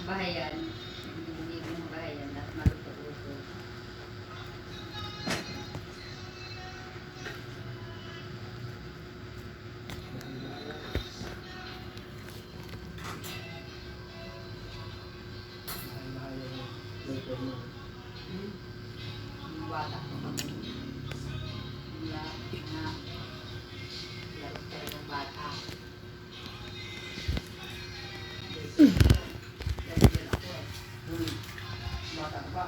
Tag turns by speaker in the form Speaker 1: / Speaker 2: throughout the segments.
Speaker 1: Bahayan. Hindi mo bahayan at maluto-luto. Bata ko kami. Laro talagang bata.
Speaker 2: Bata ka pa.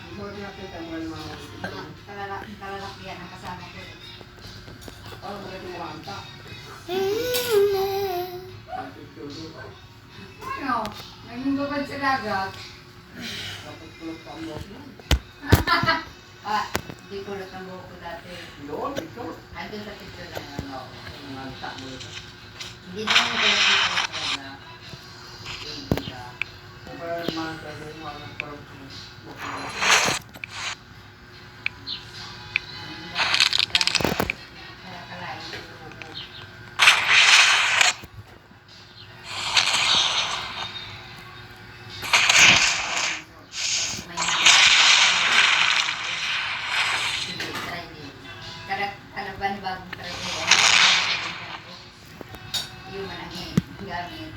Speaker 2: Hindi mo nakita mo yung mga
Speaker 1: Kalalakihan ang kasama ko.
Speaker 2: parang mga tumanta.
Speaker 1: Ano? Naging babad sa dagat.
Speaker 2: Dapat kulot pa ang buhok mo.
Speaker 1: Di kulot ang buhok ko dati.
Speaker 2: Doon, ito.
Speaker 1: Andun sa picture lang ano.
Speaker 2: Ang nganta mo ito.
Speaker 1: Hindi naman kulot dito talaga. Hindi ka.
Speaker 2: Kung kaya naman tayo yung mga parang buhok mo.
Speaker 1: Yung manangin, gamit.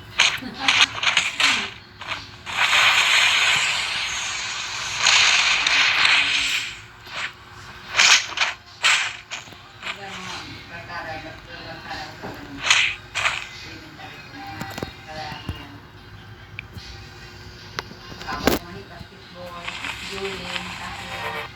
Speaker 1: Basketball, bowling, tapos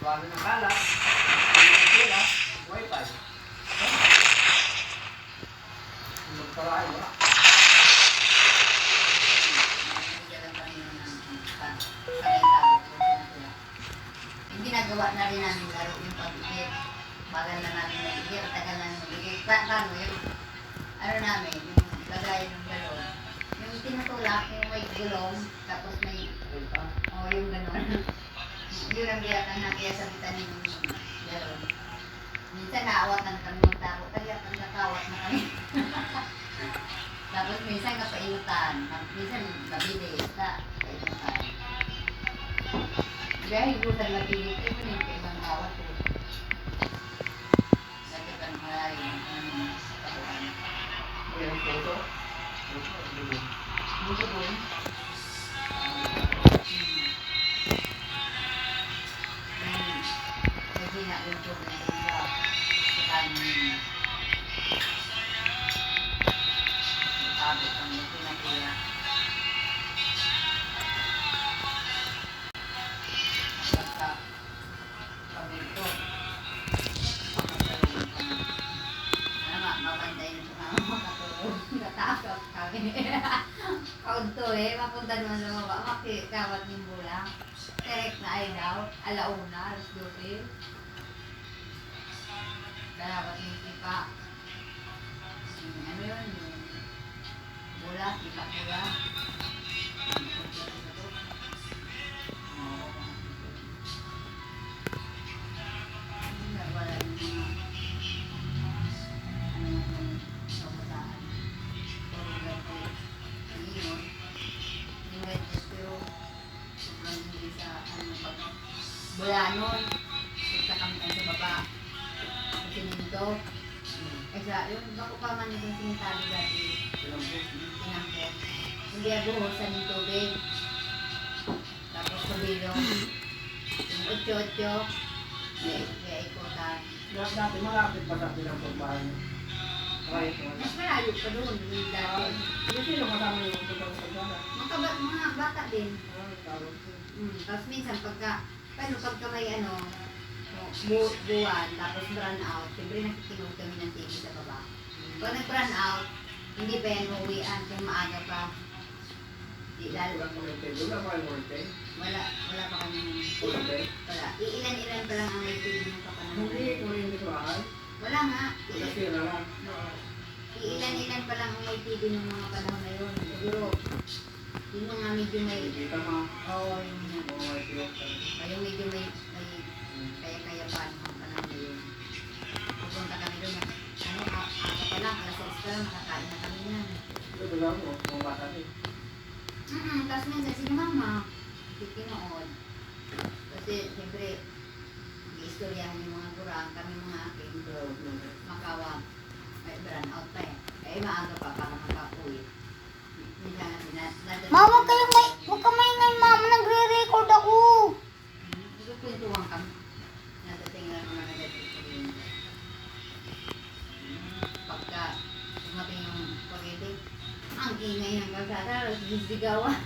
Speaker 2: Bago ng kala. Sila. Wi-Fi. Magparahay wala.
Speaker 1: Ginagawa na rin namin laro yung pag-igit. Bagal na namin nag-igit, tagal na nag-igit. Paano yun? Ano namin, yung lagay ng galon. Yung tinutulak, yung may gulong, tapos may, yung gano'n. Yun ang biyatan na kaya sabitan yung galon. Minsan naawat na kami ng taro, kaya pag nakawat na kami. Tapos minsan kapainutan, minsan mabilis na painutan. Dahil gutan mabilis, ito na yung ibang awat ko. Dati pa nang malari yung katawan.
Speaker 2: Yung photo.
Speaker 1: Buto po. Kasi na yung po na yung sa kanin. Abot ang ito na kuya. Basta pag ito, ano nga, mabantay na siya makatulog. Natakot kami. Kaunto kawat ng bulang. Correct na ay daw, alauna, alas 12. Kawat ng tipa. Ano yun? Bula, tipa-bula. Wala yung mga kamutaan. Bulanon, punta kami sa baba. Sa siminto. Kaya yun, bako pa man yung simentado dati. Tinampok. Hindi abuhosan yung tubig. Tapos kubilong. Yung 8-8. Kaya ikutan.
Speaker 2: Dati malapit pa sa pinapagbahay niyo. Right,
Speaker 1: Mas malayo pa doon, yung dati.
Speaker 2: Yung sino kasama yung pagkakasagana?
Speaker 1: Mga bata din.
Speaker 2: Tawag ko.
Speaker 1: Tapos minsan pagka may buwan, tapos brown out, siyempre nakikinog kami ng TV sa baba. Pag nag-brown out, hindi pa yan uwian, kung maaga pa. Di lalo.
Speaker 2: Wala pa yung worte?
Speaker 1: Wala pa kami.
Speaker 2: Worte?
Speaker 1: Wala. Iilan-ilan pa lang ang may TV ng kapanahon.
Speaker 2: Hindi, kuryente ko ay.
Speaker 1: Wala nga.
Speaker 2: Nasira lang.
Speaker 1: Oo. Iilan-ilan pa lang ang may TV ng mga panahon na yun. Siguro, yung mga medyo may...
Speaker 2: Kita mo.
Speaker 1: Oo, yung
Speaker 2: Mga tiyok.
Speaker 1: yung medyo may kaya-kaya pa ang panahon na yun. Pupunta kami doon. Aga pa lang, alas 6 pa lang, nakakain na kami yan.
Speaker 2: Ito lang mo, mga bata din.
Speaker 1: Tapos minsan, sige mama, kikinood. Kasi, siyempre, i-istoryahan yung mga kurang, kami mga aking makawag. May brand out pa eh. Kaya maaga pa para makauwi. Minsan natin
Speaker 3: Mama, huwag ka maingay, mama. Nagre-record ako.
Speaker 1: Nagkukwentuhan kami. Nadating lang mga nadating ko yun. Pagka dumating yung pag-ibig, ang ingay ng kalsada, sigawan.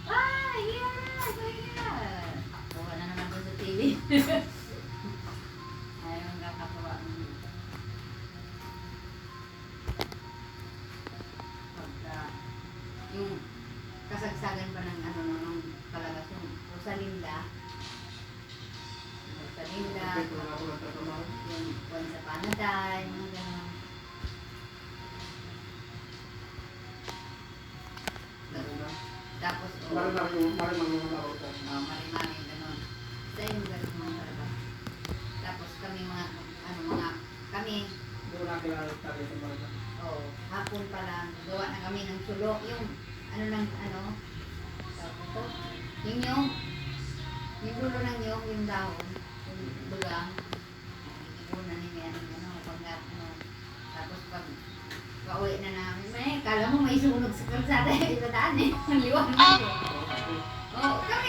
Speaker 1: Ay, yeah! Tawa na naman doon sa TV. Ayaw nga katawa. Pagka yung kasagsagan pa ng nung palabas yung Rosalinda,
Speaker 2: Ito na ako nagtatamang.
Speaker 1: yung Once Upon a Time, mga gano'n. Tapos,
Speaker 2: Marimang mga tao ito.
Speaker 1: mari-mari, gano'n. Sa yung gano'n mga palabas. Tapos kami kami,
Speaker 2: Doon na kilala tayo sa mga.
Speaker 1: hapon pa lang, gawa na kami ng sulo, yung, tapos yung dulo ng yung dahon, yung bugang, ibunan niya, tapos pag pauwi na namin, kala mo may sunog sa kalsada, iladaan ang liwan na yun. Kami,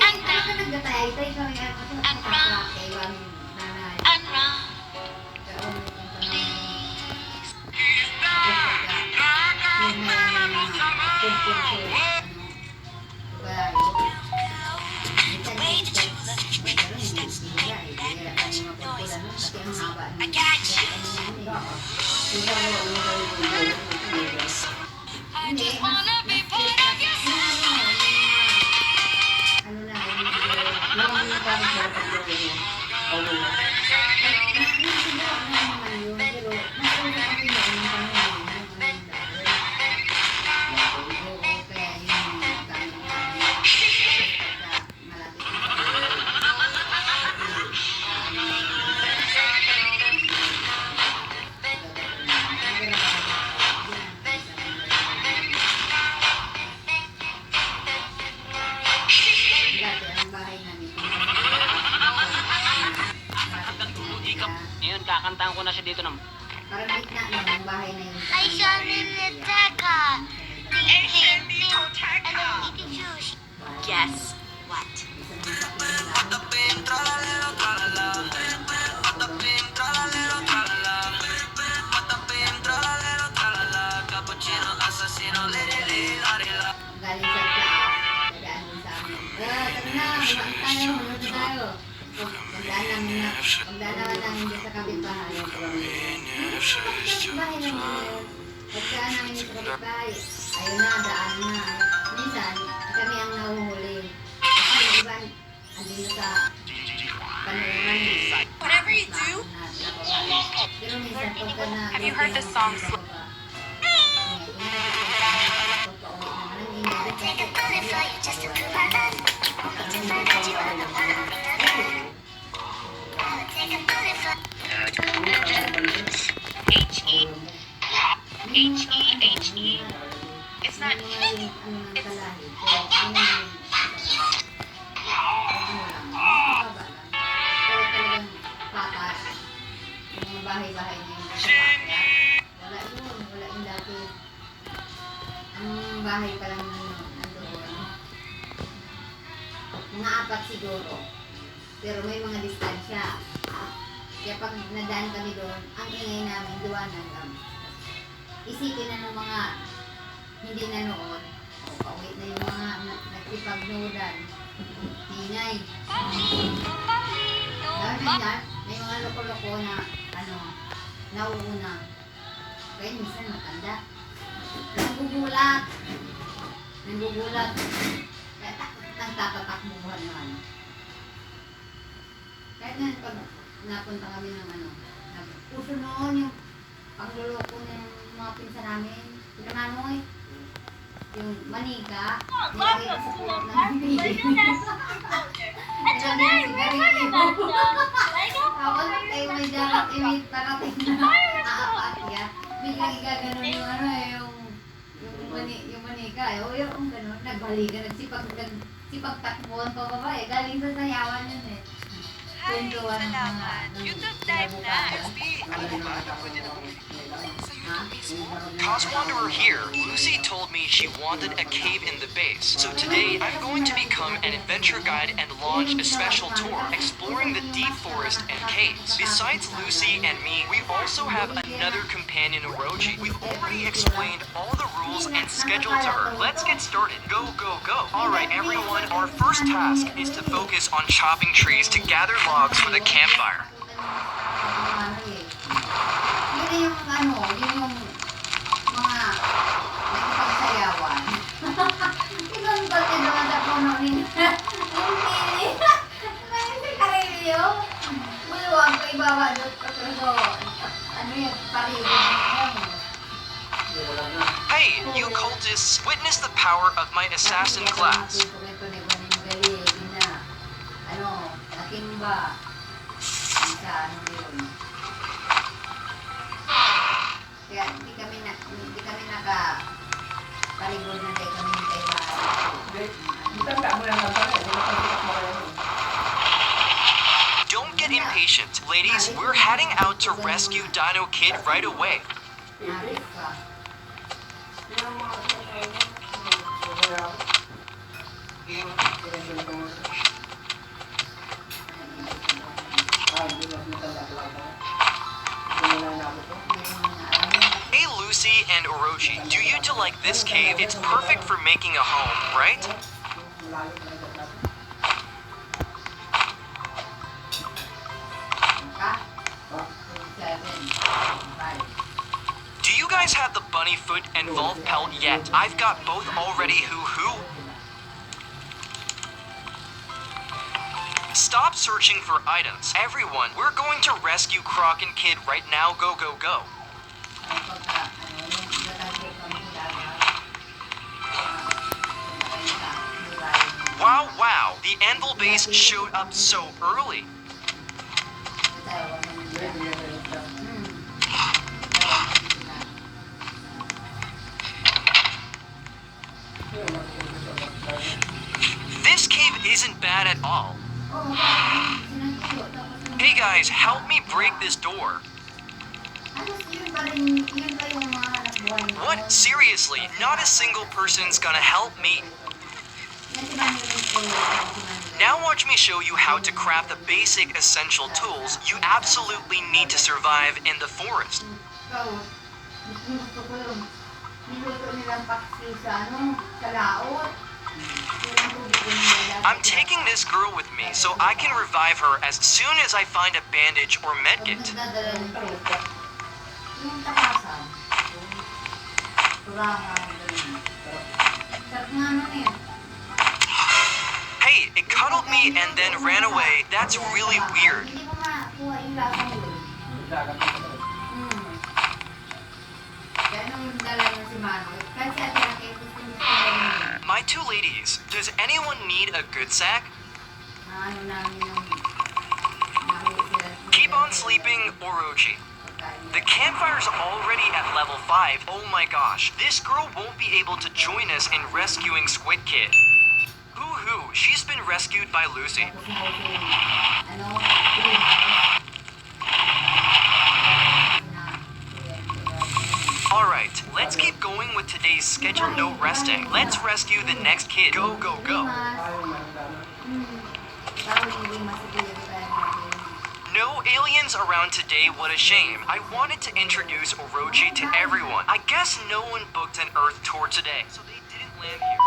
Speaker 1: naggatay-tay kami, kaiwang nanay. Kaon yung panahon. Yung may kumpulso, bayo.
Speaker 4: Ngayon, kakantahan ko na siya dito ng...
Speaker 1: Parang gitna na yung bahay na yun.
Speaker 3: Ay, siya niliteka. Ting, ting, ting. Ano yung iti-choose?
Speaker 4: Guess what?
Speaker 1: Galing sa Plaap, dadaan din sa amin. Tara na, huwag tayo. Pagdaan naman namin dyan sa kapitbahay. Kapitbahay lang yun. Pagdaan namin dyan sa kapitbahay, ayun na, daan na. Minsan, kami ang nahuhuli. dito sa panuuran eh.
Speaker 5: Whatever you do,
Speaker 1: Pero minsan pagka na...
Speaker 5: Have you heard the song
Speaker 3: Take a bullet for you just to prove our love. That you are the one I'll remember. I'll take a bullet for
Speaker 5: H-E-H-E. It's not
Speaker 1: It's... Pero talagang patas. Yung mga bahay-bahay na yung wala yung dati. Ang bahay pa lang nandoon. Mga 4 siguro. Pero may mga distansya. Kaya pag nadaan kami doon, ang ingay namin, duwanan kami. Isipin na ng mga hindi nanood, o pauwi na yung mga nagkipagnodan. Ingay. Dahil na, may mga loko-loko na, nauuna. Kaya minsan matanda. Nanggugulat. Kaya nagtatatakbuhan naman. Kahit nga pag napunta kami ng puso noon yung pangluloko ng mga pinsan namin. Pinamanoy. Yung manika, nilagay ko sa pulot ng bibig. Nilagay yung sigarilyo. Tapos ay may parating na aakyat. Biglang igaganon yung yung manika. O yung gano'n, nagbalikan, nagsipagtakbuhan pa babae. Galing sa sayawan yun eh. Kwentuhan ng mga
Speaker 5: YouTube time na.
Speaker 6: Cause Wanderer here, Lucy told me she wanted a cave in the base. So today I'm going to become an adventure guide and launch a special tour exploring the deep forest and caves. Besides Lucy and me, we also have another companion, Orochi. We've already explained all the rules and schedule to her. Let's get started. Go, go, go. Alright everyone, our first task is to focus on chopping trees to gather logs for the campfire.
Speaker 1: Yun yung yun yung mga nakipagsayawan. Ibang ba't yung doon sa puno nila? Yung pili. Ngayon si Carillo. Buluwag ko ibaba doon. Pero yung paribo
Speaker 6: Hey, you cultists, witness the power of my assassin class.
Speaker 1: Nakimba. Sa yun. Kaya hindi kami nakaparigod na dahil kami kay bahay.
Speaker 6: Don't get impatient. Ladies, we're heading out to rescue Dino Kid right away.
Speaker 1: Naris ka.
Speaker 6: Hey Lucy and Orochi, do you two like this cave? It's perfect for making a home, right? Do you guys have the bunny foot and wolf pelt yet? I've got both already, hoo-hoo. Stop searching for items. Everyone, we're going to rescue Croc and Kid right now. Go, go, go. Wow, wow, the Anvil base showed up so early. This cave isn't bad at all. Hey guys, help me break this door. What? Seriously, not a single person's gonna help me. Now watch me show you how to craft the basic essential tools you absolutely need to survive in the forest. I'm taking this girl with me so I can revive her as soon as I find a bandage or medkit. Hey, It cuddled me and then ran away. That's really weird.
Speaker 1: Hindi mo makuha yung lasa mo.
Speaker 2: Dagat na ito.
Speaker 1: Kaya nung dala mo si Mano, kahit si Ate Raquel, gusto mo sa
Speaker 6: My two ladies, does anyone need a good sack?
Speaker 1: ano namin yung nahuli sila.
Speaker 6: Keep on sleeping, Orochi. The campfire's already at level 5. Oh my gosh, this girl won't be able to join us in rescuing Squid Kid. Hoo-hoo, she's been rescued by Lucy.
Speaker 1: Tapos mo si, ano,
Speaker 6: Alright, let's keep going with today's schedule no resting. Let's rescue the next kid. Go, go, go.
Speaker 2: Ayaw na ang gana.
Speaker 1: Bawal hindi masipili tayo natin.
Speaker 6: No aliens around today, what a shame. I wanted to introduce Orochi to everyone. I guess no one booked an Earth tour today, so they didn't land here.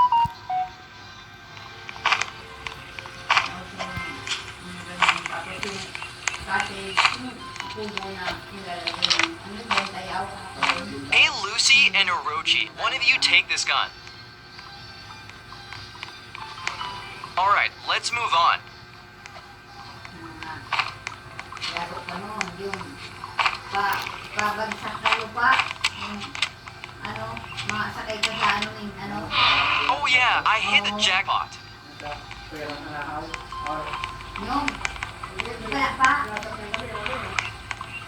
Speaker 6: Hey Lucy and Orochi, one of you take this gun. Alright, let's move on.
Speaker 1: Laro ka nun, yung babagsak na lupa, yung ano, mga sakay ka sa ano, yung ano,
Speaker 6: Oh yeah, I hit the jackpot.
Speaker 2: Nasa pera na nakaw. Or,
Speaker 1: yung, wala pa,
Speaker 2: pero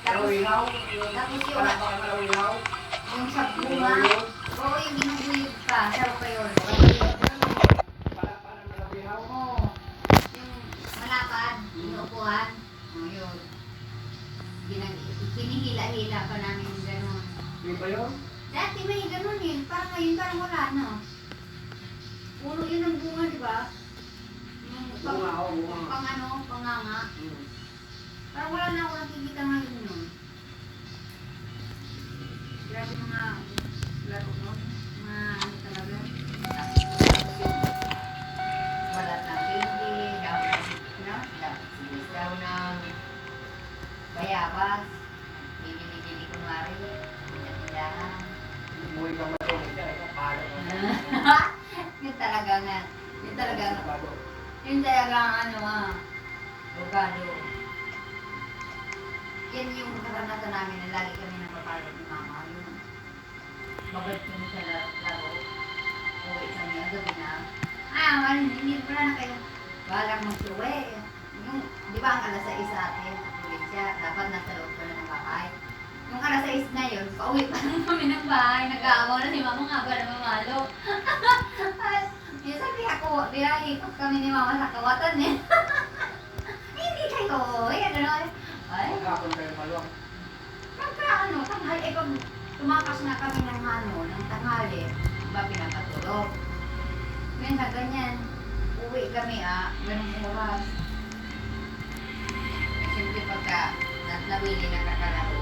Speaker 1: tapos
Speaker 2: ilaw.
Speaker 1: yung,
Speaker 2: Wala pa ka na ilaw.
Speaker 1: yung sa bunga, oo, yung ginuguyod pa, sarap pa yun,
Speaker 2: Wala pa na nalabihaw.
Speaker 1: oo, yung malapad, yung upuan, yun, kinihila-hila pa namin yung gano'n.
Speaker 2: Di ba yun?
Speaker 1: Dati may ganun eh. Parang ngayon, parang wala na. Puro yun ang bunga, di ba? Yung
Speaker 2: Bunga, oo, bunga.
Speaker 1: pang ano, panganga. Parang wala na ako nakikita ngayon nun. Grabe mga laro nun. Mga ano talaga. Tapos yung balat ng hindi, daw ng bayabas. Bibili-bili kunwari. Tindahan.
Speaker 2: Umuwi ka matulog dyan. Ikaw, palo ka na.
Speaker 1: Yun talaga nga. Yun talaga nga.
Speaker 2: Bago.
Speaker 1: Yun talaga ang ano bugado. Yan yung karanasan namin na lagi kami napapalad ni Mama. Yung babad kami sa laro. Uwi kami ang gabi na. Hindi pala na kayo. Balang magsuwi. Yung, di ba ang alas 6 sa atin? Probinsya, dapat nasa loob ka na ng bahay. Yung alas 6 na yun, pauwi pa lang kami ng bahay. Nag-aawaw na si Mama nga ba na mamalo. Yung sabi ako, biyahe pa kami ni Mama sa kawatan eh. Hindi kayo, ano. Ay,
Speaker 2: Hapon kayo maluwag.
Speaker 1: pagka ano, tanghali, pag tumakas na kami ng ano, ng tanghali, ba pinapatulog. Minsan ganyan, uwi kami ganung oras. Siyempre pagka nawili na kakalaro,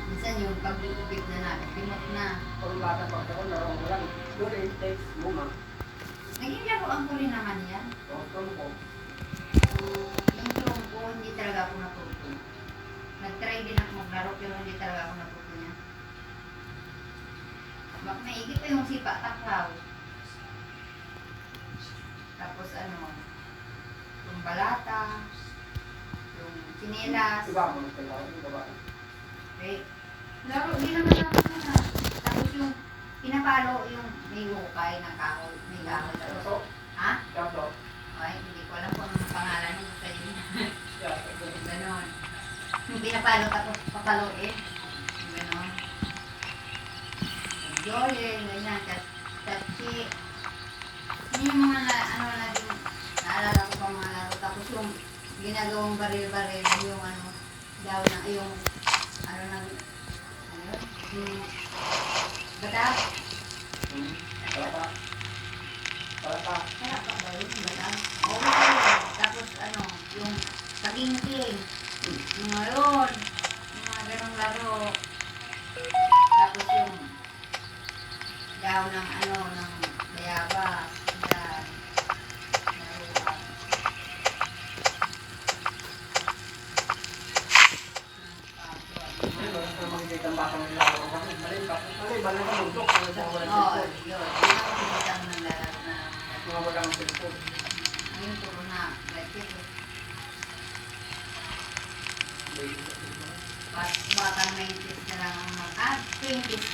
Speaker 1: minsan yung pag-upit na namin, timot na.
Speaker 2: Kung bata pa ako, laro ko lang. Doon yung text, luma.
Speaker 1: Naging laruan ko rin naman yan.
Speaker 2: Trumpo.
Speaker 1: Yung trumpo, hindi talaga ako natuto. Nag-try din ako maglaro, pero hindi talaga ako natuto niya. Maigit pa yung sipa takraw. Tapos ano, yung balata, yung chinelas.
Speaker 2: Iba mo na tayo. Iba ba?
Speaker 1: Okay. Laro din naman natin na. Tapos yung pinapalo yung may hukay na kahoy, may kahoy.
Speaker 2: Ito.
Speaker 1: Ha?
Speaker 2: Ito.
Speaker 1: Ay, hindi ko alam kung anong pangalan ng hukay yun.
Speaker 2: Yeah.
Speaker 1: Ganon. Yung pinapalo tapos papaluin. Ganon. Yung jole, ganyan, tatsi. Yun yung mga ano na din, naalala ko pa mga laro. Tapos yung ginagawang baril-baril, yung ano, daw na, yung ano nang, ano, yung batak.
Speaker 2: Palata. Palata.
Speaker 1: Kaya pa ba yun, batak? Oo, tapos ano, yung pagingking. Yung ngayon, yung mga ganong laro. Tapos yung daw ng ano, ng bayaba. Yan. Laruan.
Speaker 2: Ano sa mga kitang batang nilaro ko? Mali, bala ka bundok. Ano sa wala
Speaker 1: Oo,
Speaker 2: dito?
Speaker 1: yun. Yun ang pinitang ng laro na.
Speaker 2: Mga bagang Bukod.
Speaker 1: Ayun, puro na. Like it. Baka 90s na lang ang 20s.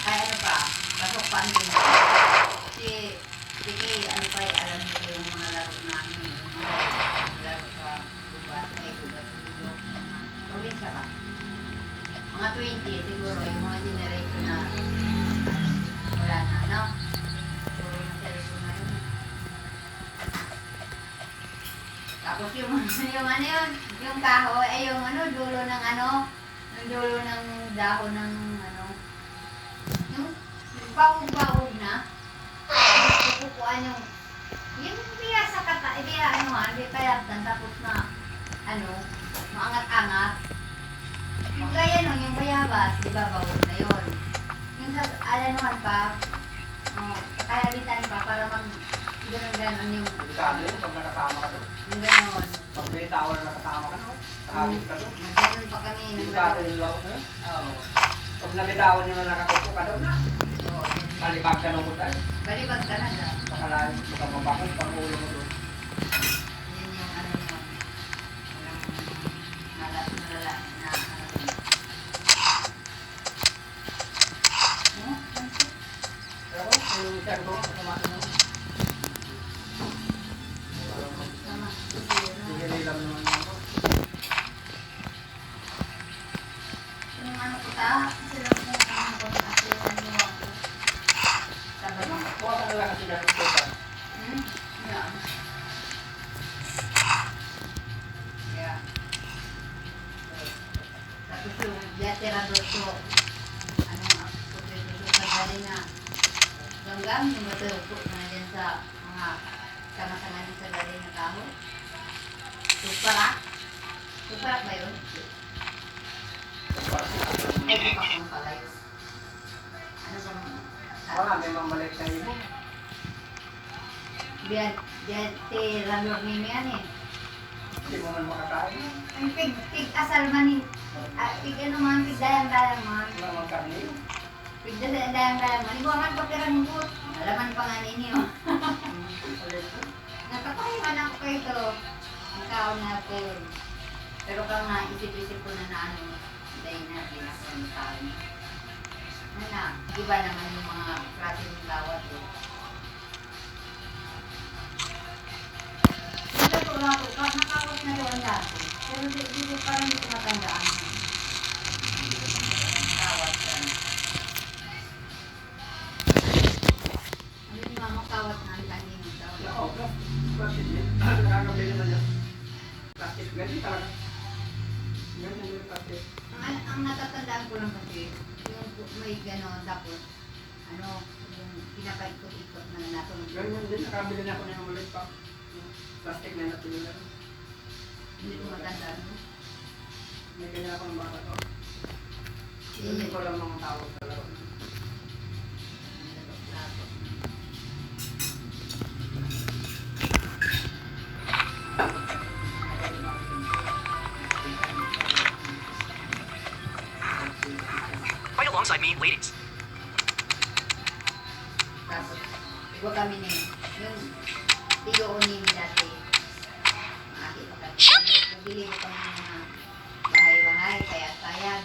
Speaker 1: Kaya ano pa, pasok pa ang din. Si Kay, ano pa, alam niyo yung mga laro namin. Yung mga laro sa gubat, may gubat, probinsya pa. Mga 20, siguro, yung mga generation na wala na, no? Puro na cellphone na yun. Tapos yung ano yun, yung kahoy, ay yung ano, dulo ng ano, yung dulo ng dahon ng ano, yung bawog-bawog na, kukukuan yung biya sa kata, biya ano ha, hindi kaya tapos na, ano, maangat-angat. Yung gaya nun, yung bayabas, di ba, bawog na yun. Yung sa, alanuhan pa, kaya bitan pa, para mag, gano'n yung,
Speaker 2: Delikado yun pag nakasama ka doon.
Speaker 1: yung gano'n.
Speaker 2: Pag may tao na nakasama ka doon, nakakit ka doon.
Speaker 1: Nagganon pa kami ng
Speaker 2: Delikado
Speaker 1: gano'n.
Speaker 2: yung laro na yun.
Speaker 1: Oo.
Speaker 2: Pag nabitawan nyo na nakatupo ka doon na.
Speaker 1: Oo.
Speaker 2: Talibag ka nung kutan.
Speaker 1: Balibag ka na dyan.
Speaker 2: Pakalain mo ka mabakot pang ulo mo doon.
Speaker 1: Yun yung ano yun. Walang malala na ano.
Speaker 2: Pero yung sir ko, kumain mo.
Speaker 1: Sama.
Speaker 2: Sige nilang naman ako.
Speaker 1: Yung ano ko ta, sila ko yung ano ko sa asilan mo ako. Sabi mo?
Speaker 2: Kuha ka na lang kasi natin kutan.
Speaker 1: Yan. Yeah. Tapos yung yatirador ko, ano nga, puti-puti sa galing na ganggang, yung matupo na dyan sa mga kamasangan sa galing na tao. Tuparak. Tuparak ba yun? Ay, di pa kong palay. Ano bang...
Speaker 2: Wala, may mamalik na ibo.
Speaker 1: Biyan, tirador ni yan eh.
Speaker 2: Hindi mo man makakain.
Speaker 1: Ang pig asal man ni, pig ano man, pig dayang-dayang man.
Speaker 2: Wala mang karne.
Speaker 1: Pig dayang-dayang man. Ibo man papiran mo. Alaman pa nga ninyo. Nagkakahiman ako kayo ito. Ang kaon natin. Pero kung nga, isip-isip ko na ano, dahil natin ako ang kaon. Ano na, iba naman yung mga klase ng gawat eh. Ito ko lang po, nakakot na doon dati. Pero di ko parang hindi ko matandaan. Kawat yan. Ano yung mama kawat na ang lagi ng tawat?
Speaker 2: Oo, plastic din. Nakakabili naman yan. Plastic, ganyan talaga. Ganyan yung plastic.
Speaker 1: Ang natatandaan ko lang kasi, yung may gano'n, tapos, ano, yung pinapaikot-ikot na natulog.
Speaker 2: Ganyan din, nakabili na ako ng ulit pa. Plastic na natulog.
Speaker 1: Hindi ko matandaan mo.
Speaker 2: May ganyan ako ng bata ko.
Speaker 1: Hindi
Speaker 2: Hindi ko lang mga tawag sa laro.
Speaker 6: Right alongside me, ladies.
Speaker 1: Tapos, iba kami na yun. Yung tiyo o nini dati, makakita kami. Nabili ko kami ng mga bahay-bahay, kaya-kayan.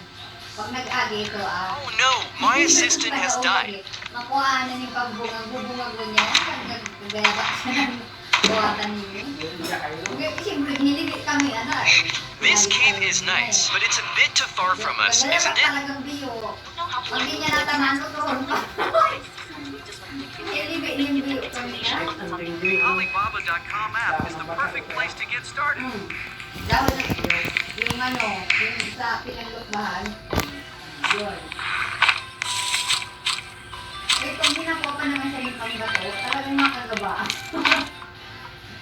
Speaker 1: Pag nag-agi ito,
Speaker 6: Oh no, my assistant has died.
Speaker 1: Makuha na ni pagbungag-bubungag mo niya, nagkagayabak siya ng buwatan ninyo.
Speaker 2: Hindi siya kayo.
Speaker 1: Siyempre, nilibit kami, ano eh.
Speaker 6: This cave is nice, but it's a bit too far from us, isn't it?
Speaker 1: Talagang biyo. Pag di niya natamaan, tuturon pa. Nilibit yung biyo kami na.
Speaker 2: Ang tinggi.
Speaker 6: Alibaba.com app is the perfect place to get started.
Speaker 1: Dahil na yung ano, yung sa pinaglupahan, yun. Eh, kung ginakuha pa naman siya ng pangbato, talagang makagaba.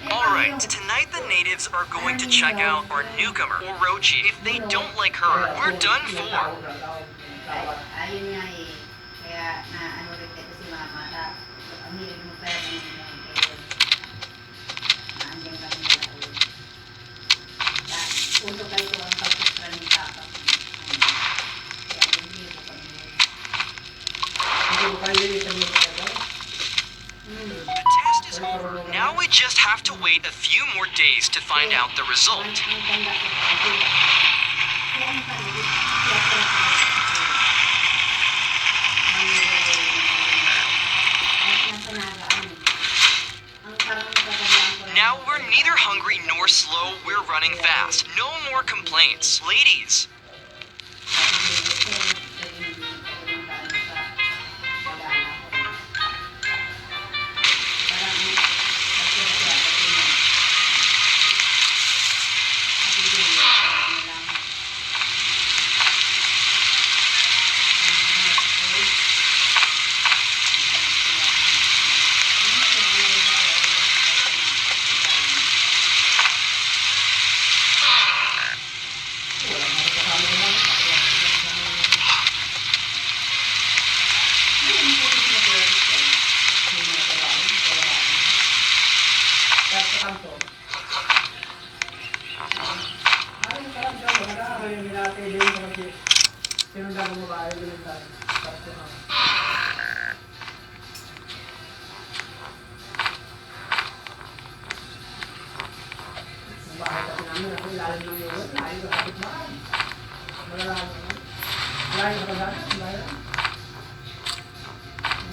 Speaker 6: Alright, tonight the natives are going to check out our newcomer, Orochi. If they don't like her, we're done for.
Speaker 1: Ayun nga eh. Kaya na ano rin kasi si mama, ang hilig mo pa rin yung kayo. Naandyan kami nila ulit. Punto kayo ito ang pagkukra ng tapak. Kaya hindi ko kami yun.
Speaker 2: Hindi ko kayo yung
Speaker 6: The test is over. Now we just just have to wait a few more days to find out the result.
Speaker 1: Ang tanda ko kasi. Kaya ang kanil, kaya
Speaker 6: Now we're neither hungry nor slow, we're running fast. No more complaints. Ladies,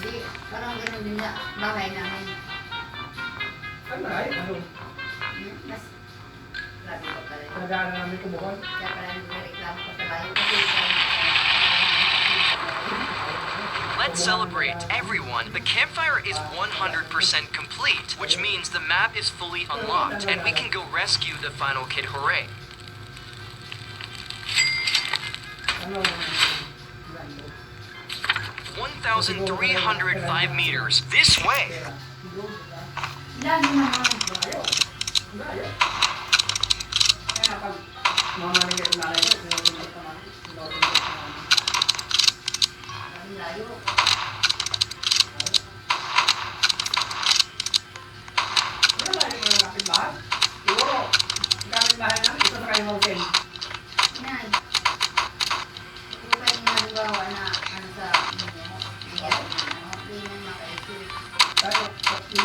Speaker 1: Hindi, parang ganun din na bahay namin. Mas, grabe ko pala. Kaya pala nagreklamo ko sa bahay kasi
Speaker 6: let's celebrate. Everyone, the campfire is 100% complete, which means the map is fully unlocked, and we can go rescue the final kid. Hooray! 1,305 meters this way.
Speaker 1: lagi naman. Ang layo. Yan. Kung kayo yung halimbawa na ano sa ano, nangyari na ano, hindi na makaisip. Hindi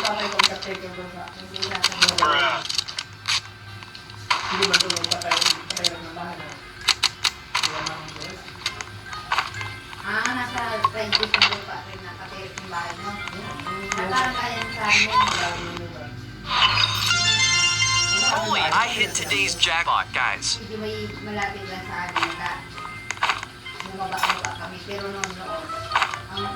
Speaker 1: na sa nasa private na lupa rin nakatirik ng bahay, no? Na parang kaya sa amin.
Speaker 6: Holy, I hit today's jackpot, guys.
Speaker 1: Hindi may malapit lang sa amin na bumaba-baba kami. Pero noon, ang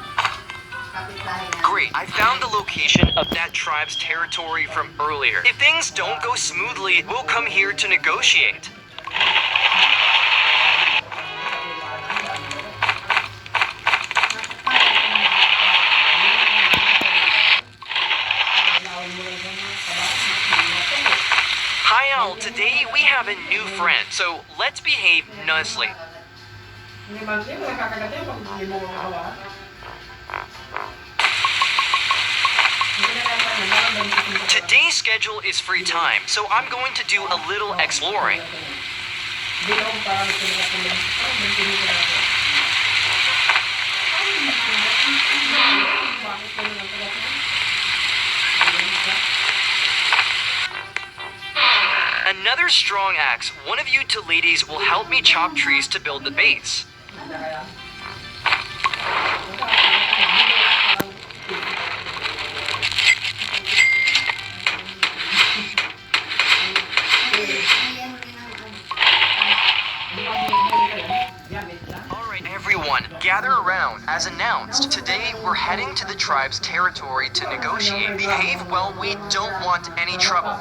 Speaker 1: kapitbahay namin.
Speaker 6: Great, I found the location of that tribe's territory from earlier. If things don't go smoothly, we'll come here to negotiate. Hi all, today we have a new friend, so let's behave nicely. Today's schedule is free time, so I'm going to do a little exploring. Another strong axe. One of you two ladies will help me chop trees to build the base. Alright everyone, gather around. As announced, today we're heading to the tribe's territory to negotiate. Behave well, we don't want any trouble.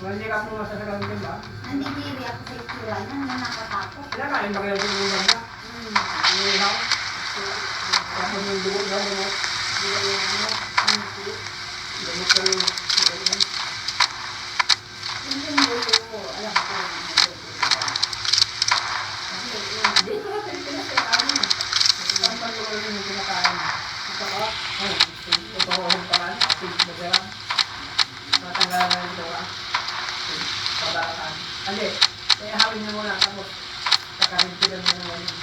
Speaker 2: Hindi ka po masasagalan din ba?
Speaker 1: Nandidiri ako sa itsura niya na nakatakot.
Speaker 2: Kinakain ba kayo din ulan niya? Iihaw? Tapos yung dugo niya, gamot? Gamot ka rin.
Speaker 1: Yung dugo, alam ko yung dugo. Kasi dito ka pinakain.
Speaker 2: Saan pa yung kinakain? Ito ka? Ito ko ang paraan. Masarap. Matanggalan na ito ka. Pabarakan. Hindi. Kaya hawin niyo muna. Tapos kakarintilan mo naman yun.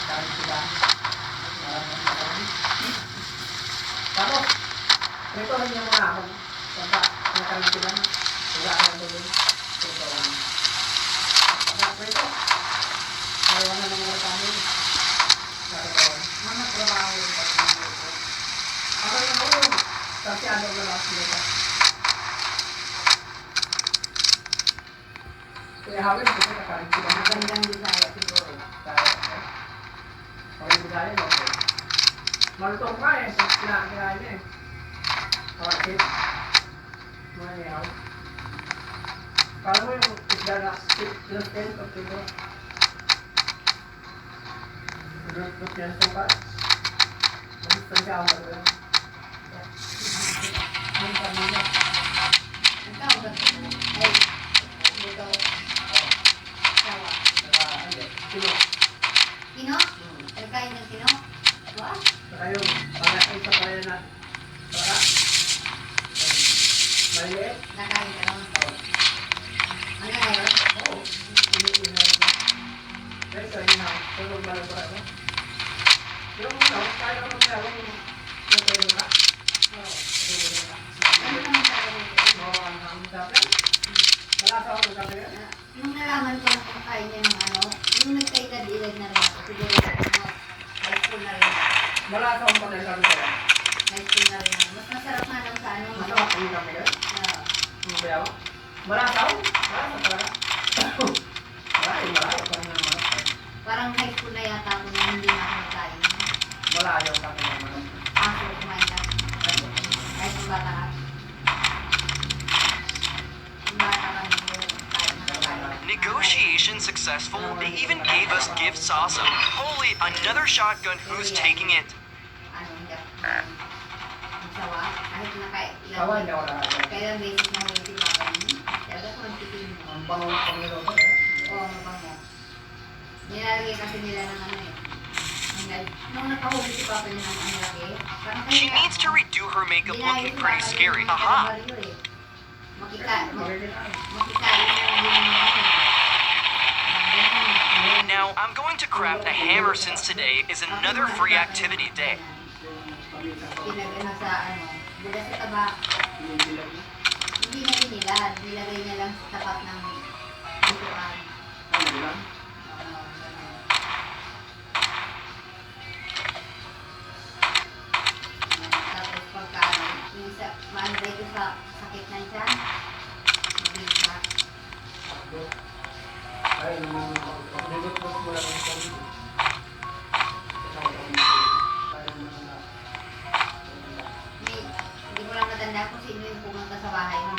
Speaker 2: Kakarintilan. Tapos, ito rin yung mga ako. Pagka, nakarin ko lang. Wala ka lang doon. Ito lang. Pagka, ito. Ayaw na ng mga kami.
Speaker 1: Mga trabaho yung pag-ibig.
Speaker 2: Ako yung ako. Kasi ano na lang sila. Kaya hawin ko sa nakarin ko lang.
Speaker 1: Magandang desire siguro.
Speaker 2: Kaya Bisaya, okay. Malutong ka eh. Kinain niya eh. Okay. Mga ihaw. Kala mo yung isda na sinustain o tipo? Sinustain yan sa pa. Sinustain siya ako ba yan? Ang pamilya.
Speaker 1: Ang tawag ba ito? Ay, dito. Sawa.
Speaker 2: Saka, ano, sino?
Speaker 1: Tino? Nagkain ng tino? What?
Speaker 2: Saka yung, para ay sa pala na. Para? Maliit?
Speaker 1: Nakain ka naman. Hanggang ngayon?
Speaker 2: Oo. Iniihaw na. Kaya ito, inihaw. Tulog ba lang ba? Yung ano, kaya ko maglawan yung tulog ka? Oo. Tulog ka.
Speaker 1: Ano naman talaga ito?
Speaker 2: Oo, ang sabi. Wala sa ako sabi yan.
Speaker 1: Nung nalaman ko na kumakain niya ng ano, nung nagkaedad-edad na rin ako, siguro sa ano, high school na rin ako.
Speaker 2: Wala sa akong panay sabi ko yan.
Speaker 1: High school na rin ako. Mas masarap nga lang sa ano,
Speaker 2: Masarap yung kami yan. Ano ba yan? Wala sa ako? Wala sa talaga. Malayo. Parang nga manok.
Speaker 1: parang high school na yata ako na hindi na ako nagkain.
Speaker 2: Malayo sa akin ng manok.
Speaker 1: Ako kumain lang. Kahit yung bata ka. Yung bata ka nito, kahit nakakain.
Speaker 6: Negotiation successful. They even gave us gifts awesome. Holy, another shotgun. Who's taking it?
Speaker 1: Ano, hindi ako. Yung sawa, kahit
Speaker 2: Sawa, hindi ako nakakain.
Speaker 1: kailang beses na huli si Papa niya. Talaga kung magtitin mo.
Speaker 2: Ang bango ng niloto.
Speaker 1: Oo, mabango. Nilalagay kasi nila ng ano eh. Nung nakahuli si Papa niya ng ano laki, parang
Speaker 6: She needs to redo her makeup looking pretty scary. Aha!
Speaker 1: Makikain na
Speaker 2: Makikita.
Speaker 1: din
Speaker 6: Now, I'm going to craft a hammer since today is another free activity day.
Speaker 1: Pinagano sa ano, buda sa taba, hindi niya binilad, nilagay niya lang sa tapat ng bituan. Ganun. Tapos pagka ano, yung sa, maanday ko sa sakit ng tiyan, mabisa.
Speaker 2: Ay, nilot mo lang yung sabi.
Speaker 1: Hindi ko lang matanda kung sino yung pumunta sa bahay mo.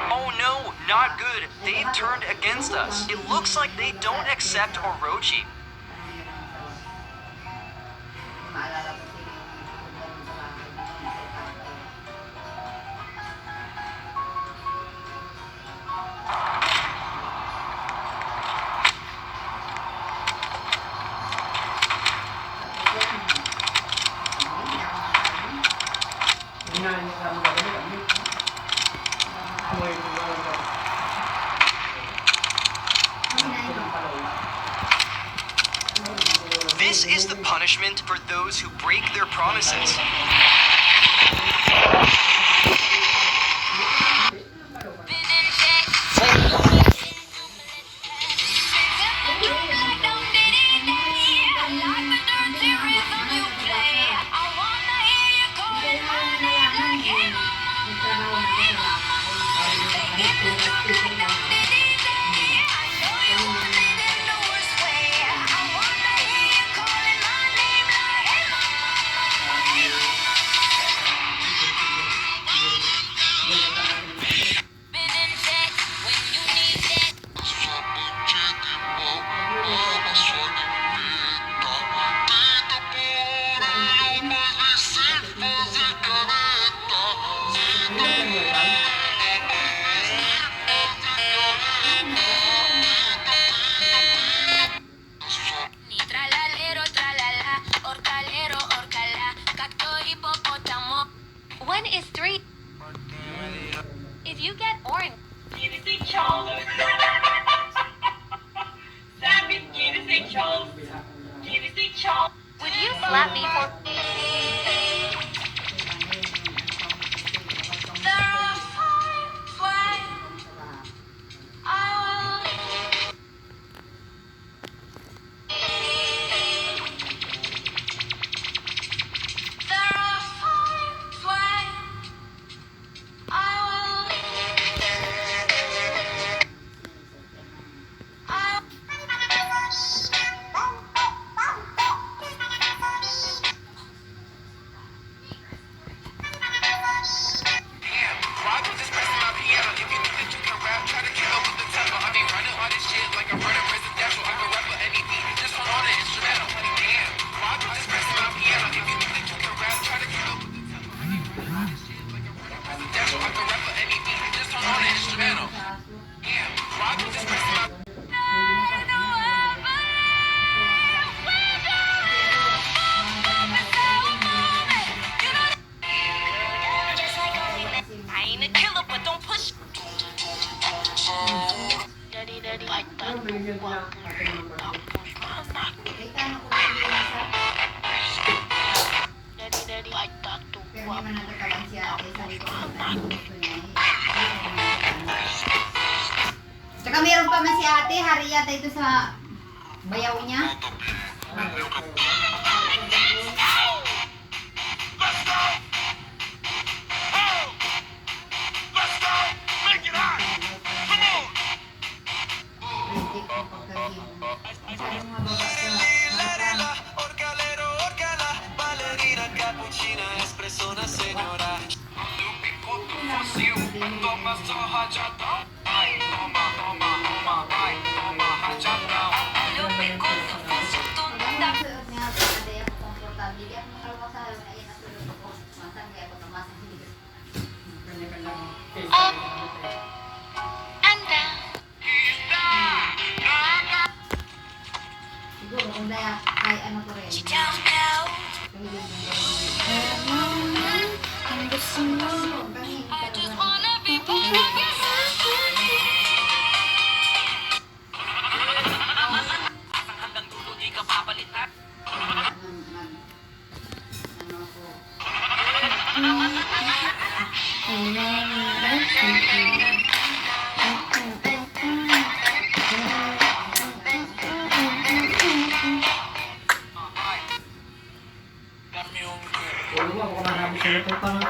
Speaker 6: Oh no, not good. They've turned against us. It looks like they don't accept Orochi.
Speaker 1: Maalala ko sino yung pumunta sa bahay mo.
Speaker 2: Hinahin niya sa mga kami. Amoy ko lang ito.
Speaker 6: This is the punishment for those who break their promises.
Speaker 3: One is three. If you get orange,
Speaker 5: Ginising Charles. Sabi, ginising Charles. Ginising Charles.
Speaker 3: would you slap me for?
Speaker 2: binigyan niya ate ng birthday.
Speaker 1: Kita na ko yung isa.
Speaker 3: Daddy, Daddy, I thought to
Speaker 1: Pero may manatatalan si ate. Sabi ko, ano gusto niya eh. Tsaka meron pa man si ate. Hari yata ito sa bayaw niya. Rintik ang pagkagin. Masyadong mababa sa mata.
Speaker 2: Kanya-kanyang case.
Speaker 3: Up and down.
Speaker 1: Siguro kung daya kay ano ko rin.
Speaker 3: Down, down.
Speaker 1: Kahilig ng gawin.
Speaker 3: I'm the song.
Speaker 1: Kahilig
Speaker 3: I just
Speaker 1: talaga.
Speaker 3: wanna be part of your
Speaker 1: Ano ko.
Speaker 2: Puro mo, ako marami sa ito pa nga.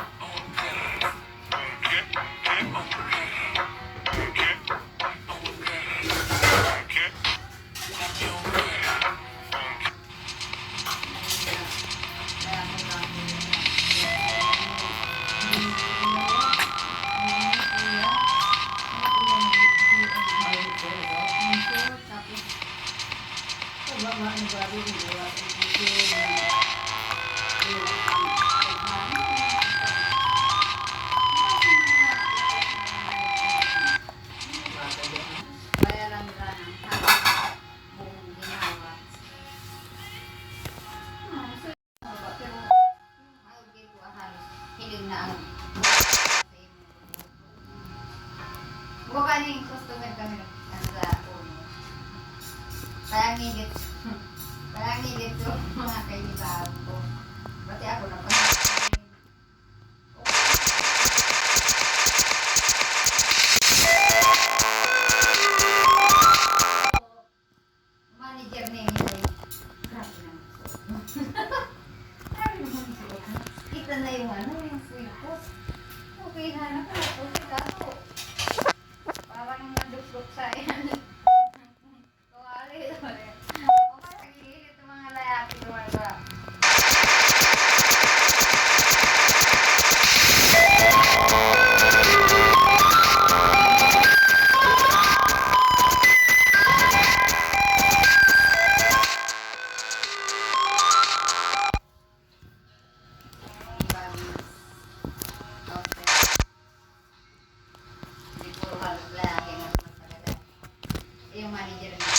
Speaker 2: Bukan yung customer kami ano sa uno. Kaya ngigit. Kaya ngigit yung mga kaibigan ko. Pati ako na pa. Manager niya yung grabe naman. Grabe naman suot mo. Kita na yung ano, yung full post. Okay na na pala. Okay kaso. Parang nadukduk sa yan. Kawali ito eh. O kaya nagigilit yung mga layaki naman ba? Hindi puro halos lalaki na magpaganda. Yung manager niya.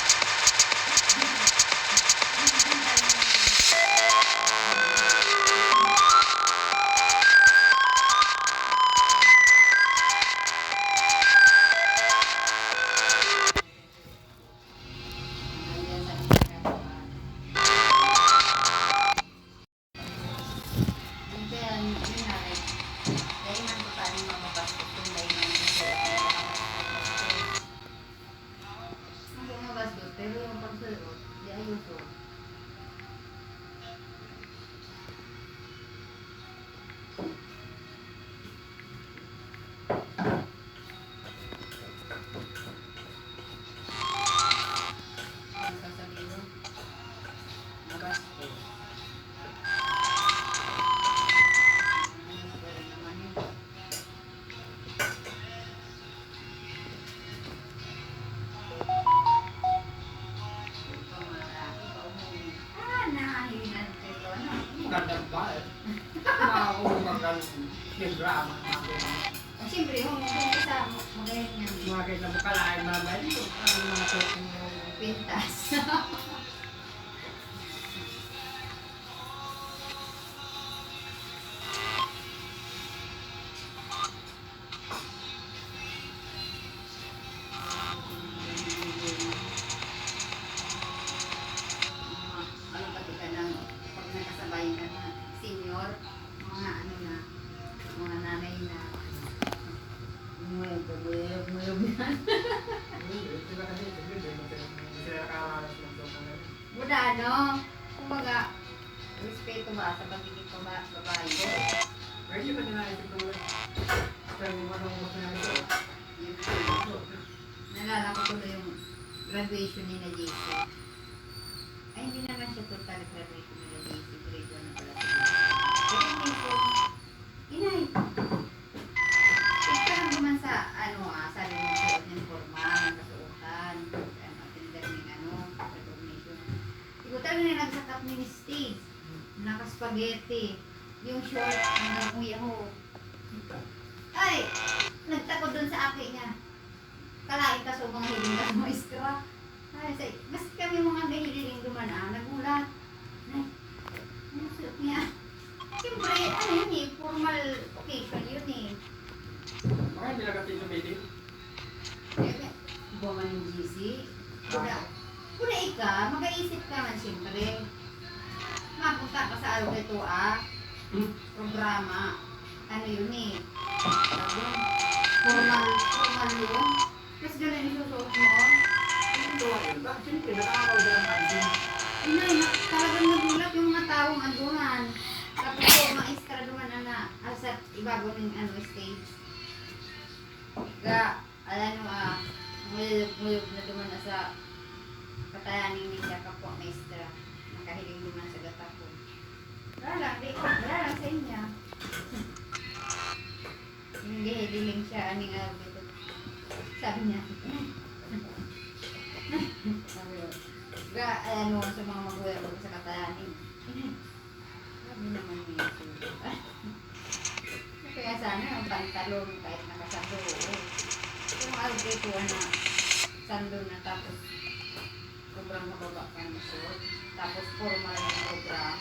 Speaker 2: Pero yung pagsulot, di ayuso. Ang sasabihin mo, magastos. Ayos ko rin naman yun. Magandang ba eh. Nakakumagandang yung drama natin.
Speaker 1: Siyempre, yung isa, magaling yan.
Speaker 2: Mga kita mo kalahin mamay dito. Ang mga suking yung
Speaker 1: Pintas. mga nanay na mayog yan.
Speaker 2: Sila kasi, hindi sila nakaranas ng sopa na yun.
Speaker 1: Buda, no? Kumbaga, respeto ba sa pagiging babae?
Speaker 2: Pero hindi pa nila isip ko yun. Kaya kung anong gusto niya ito.
Speaker 1: Nalala ko tuloy yung graduation ni na JC. Ay, hindi naman siya total graduation ni na JC. Grade 1 na pala siya. Pero hindi ko, inay. Ito lang naman sa, sabi mo suot ng forma, nakasuotan, attender ng recognition. Siguro talaga na nagsakap ni stage, nakaspaghetti, yung short hanggang kuya ho. Ay, nagtakot dun sa akin niya. Kalain ka so mga hiling ka maestra. Ay, say, mas kami mga gahiling duman nagulat. Ay, ano suot niya? Siyempre, ano yun eh, formal occasion yun eh.
Speaker 2: Baka hindi nakatin yung meeting.
Speaker 1: Buwan ng GC. Kuna ika, mag-aisip ka man siyempre. Mapunta ka sa araw ito programa. Ano yun eh. Formal yun. Tapos gano'n yung susuot mo.
Speaker 2: Yung gawa yun ba? Siyempre, nakakaraw din ang pansin.
Speaker 1: Inay, talagang nagulat yung mga taong anduhan. Tapos yung mga extra duman sa ibabaw ng stage. Nguyog na duman na sa katayanin niya kapwa maestra. Nakahiling duman sa gata ko. Wala lang sa inya. Hindi, hiling siya. Aning dito. Sabi niya. Sa mga magulang sa katayanin. Sabi naman niya. Kaya sana ang pantalon kahit nakasando. Yung dito sando na tapos sobrang mababa ka na suot. Tapos formal yung program.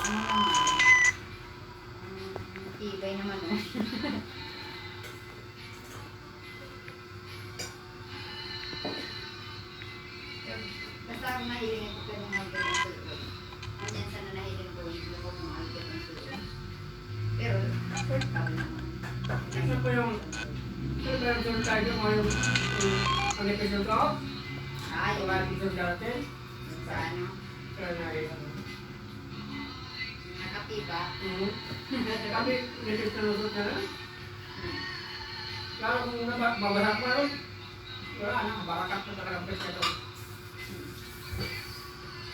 Speaker 1: Ano naman? Tibay naman Basta ako nahiling ito ka ng mga ganun suot. Andiyan sana nahiling ko yung mga ganun suot. Pero, short pa rin naman.
Speaker 2: Isa po yung yung tayo mo yung ang episode ko. Yung episode natin.
Speaker 1: Sa ano?
Speaker 2: Kaya na yung
Speaker 1: Nakatiba.
Speaker 2: kami nito sinusot na lang. Lalo kung mabasak mo rin. Wala na, barakat na talagang pwede ito.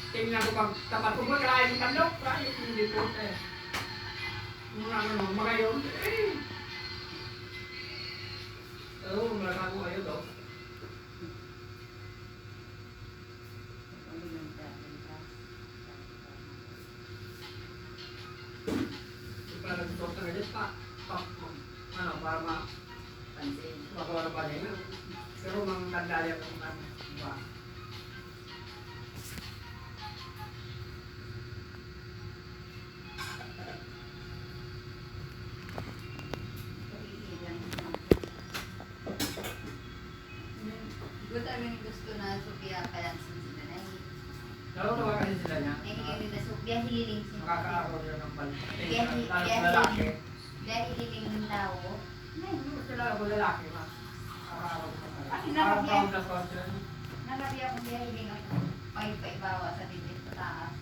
Speaker 2: Tingnan ko pag tapat ko ba, kaya yung kandok, kaya yung hindi po eh. Mga yun, pero malaka ko kayo daw. Para nagsuot na ganyan para makuha na pa rin. Pero mga tandaya ko diba?
Speaker 1: Gusto na Sophia kaya sila na
Speaker 2: Lalo naman kasi sila niya.
Speaker 1: hiling na Sophia hiling siya.
Speaker 2: Makakaroon yun ng balik.
Speaker 1: Kaya
Speaker 2: Lalaki.
Speaker 1: hiling ng tao.
Speaker 2: Sila ako lalaki ma. Makakaroon ng balik.
Speaker 1: Kasi
Speaker 2: Parang
Speaker 1: nakabiyak.
Speaker 2: taon na ko sila.
Speaker 1: Nagabi ako siya hiling ako. Paibawa sa dibdib sa taas.